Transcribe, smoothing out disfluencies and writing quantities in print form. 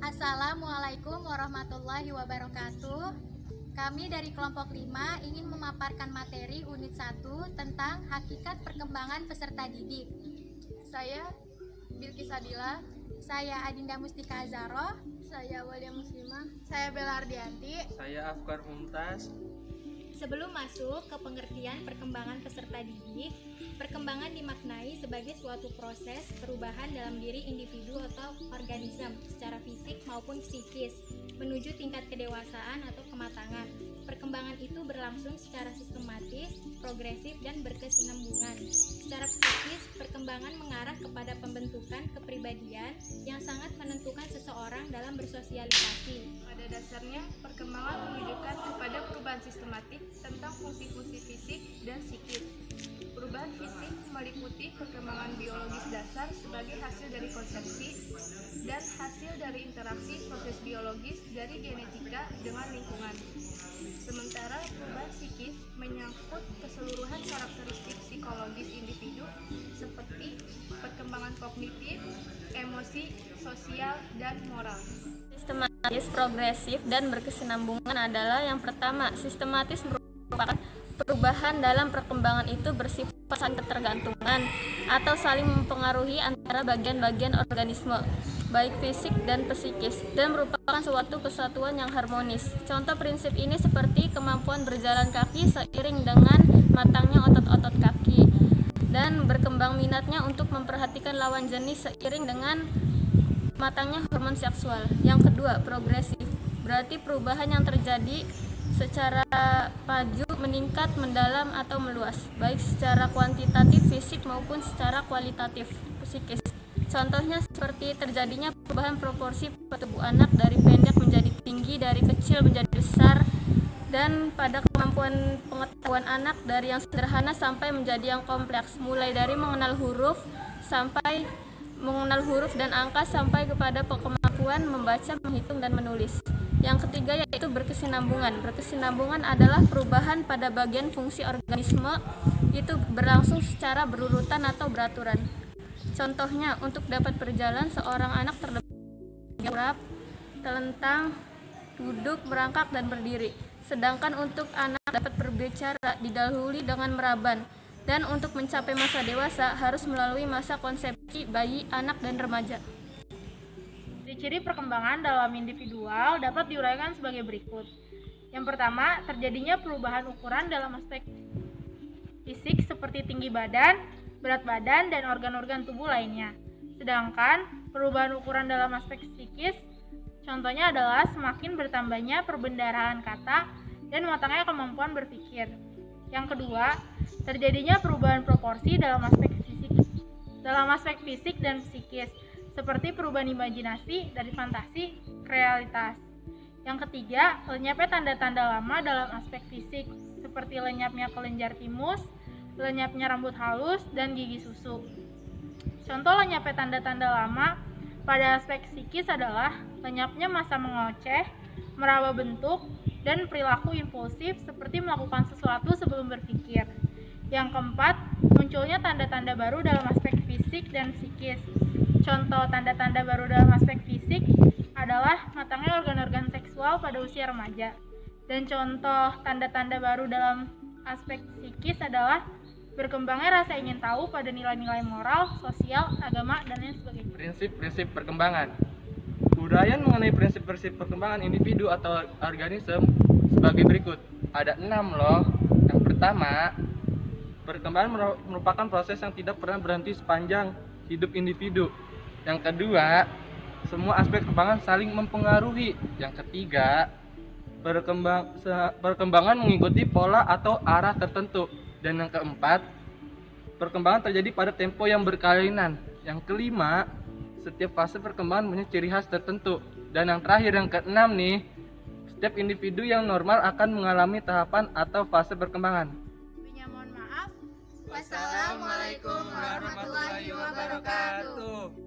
Assalamualaikum warahmatullahi wabarakatuh. Kami dari kelompok 5 ingin memaparkan materi unit 1 tentang hakikat perkembangan peserta didik. Saya Bilqis Adila. Saya Adinda Mustika Azaro. Saya Walia Muslimah. Saya Bella Ardianti. Saya Afkar Mumtaz. Sebelum masuk ke pengertian perkembangan peserta didik, perkembangan dimaknai sebagai suatu proses perubahan dalam diri individu atau organisme secara fisik maupun psikis menuju tingkat kedewasaan atau kematangan. Perkembangan itu berlangsung secara sistematis, progresif, dan berkesinambungan. Secara psikis, perkembangan mengarah kepada pembentukan kepribadian yang sangat menentukan seseorang dalam bersosialisasi. Pada dasarnya, perkembangan menunjukkan kepada perubahan sistematik tentang fungsi-fungsi fisik dan psikis. Perubahan fisik meliputi perkembangan biologis dasar sebagai hasil dari konsepsi dan hasil dari interaksi proses biologis dari genetika dengan lingkungan. Sementara perubahan psikis menyangkut keseluruhan karakteristik psikologis individu seperti perkembangan kognitif, emosi, sosial, dan moral. Sistematis, progresif, dan berkesinambungan adalah yang pertama. Sistematis merupakan perubahan dalam perkembangan itu bersifat saling ketergantungan atau saling mempengaruhi antara bagian-bagian organisme, baik fisik dan psikis, dan merupakan suatu kesatuan yang harmonis. Contoh prinsip ini seperti kemampuan berjalan kaki seiring dengan matangnya otot-otot kaki, dan berkembang minatnya untuk memperhatikan lawan jenis seiring dengan matangnya hormon seksual. Yang kedua, progresif, berarti perubahan yang terjadi secara maju, meningkat, mendalam, atau meluas, baik secara kuantitatif fisik maupun secara kualitatif psikis. Contohnya seperti terjadinya perubahan proporsi tubuh anak dari pendek menjadi tinggi, dari kecil menjadi besar, dan pada kemampuan pengetahuan anak dari yang sederhana sampai menjadi yang kompleks, mulai dari mengenal huruf dan angka sampai kepada kemampuan membaca, menghitung, dan menulis. Yang ketiga yaitu berkesinambungan. Berkesinambungan adalah perubahan pada bagian fungsi organisme itu berlangsung secara berurutan atau beraturan. Contohnya, untuk dapat berjalan, seorang anak terlebih telentang, duduk, merangkak, dan berdiri. Sedangkan untuk anak dapat berbicara didahului dengan meraban. Dan untuk mencapai masa dewasa harus melalui masa konsepsi bayi, anak, dan remaja. Ciri perkembangan dalam individual dapat diuraikan sebagai berikut. Yang pertama, terjadinya perubahan ukuran dalam aspek fisik seperti tinggi badan, berat badan, dan organ-organ tubuh lainnya. Sedangkan perubahan ukuran dalam aspek psikis, contohnya adalah semakin bertambahnya perbendaharaan kata dan matangnya kemampuan berpikir. Yang kedua, terjadinya perubahan proporsi dalam aspek fisik dan psikis, seperti perubahan imajinasi dari fantasi ke realitas. Yang ketiga, lenyapnya tanda-tanda lama dalam aspek fisik, seperti lenyapnya kelenjar timus, lenyapnya rambut halus, dan gigi susu. Contoh lenyapnya tanda-tanda lama pada aspek psikis adalah lenyapnya masa mengoceh, meraba bentuk, dan perilaku impulsif seperti melakukan sesuatu sebelum berpikir. Yang keempat, munculnya tanda-tanda baru dalam aspek fisik dan psikis. Contoh tanda-tanda baru dalam aspek fisik adalah matangnya organ-organ seksual pada usia remaja. Dan contoh tanda-tanda baru dalam aspek psikis adalah berkembangnya rasa ingin tahu pada nilai-nilai moral, sosial, agama, dan lain sebagainya. Prinsip-prinsip perkembangan. Uraian mengenai prinsip-prinsip perkembangan individu atau organisme sebagai berikut. Ada 6 loh. Yang pertama, perkembangan merupakan proses yang tidak pernah berhenti sepanjang hidup individu. Yang kedua, semua aspek perkembangan saling mempengaruhi. Yang ketiga, perkembangan mengikuti pola atau arah tertentu. Dan yang keempat, perkembangan terjadi pada tempo yang berkelainan. Yang kelima, setiap fase perkembangan punya ciri khas tertentu. Dan yang terakhir, yang keenam nih, setiap individu yang normal akan mengalami tahapan atau fase perkembangan. Wassalamualaikum warahmatullahi wabarakatuh.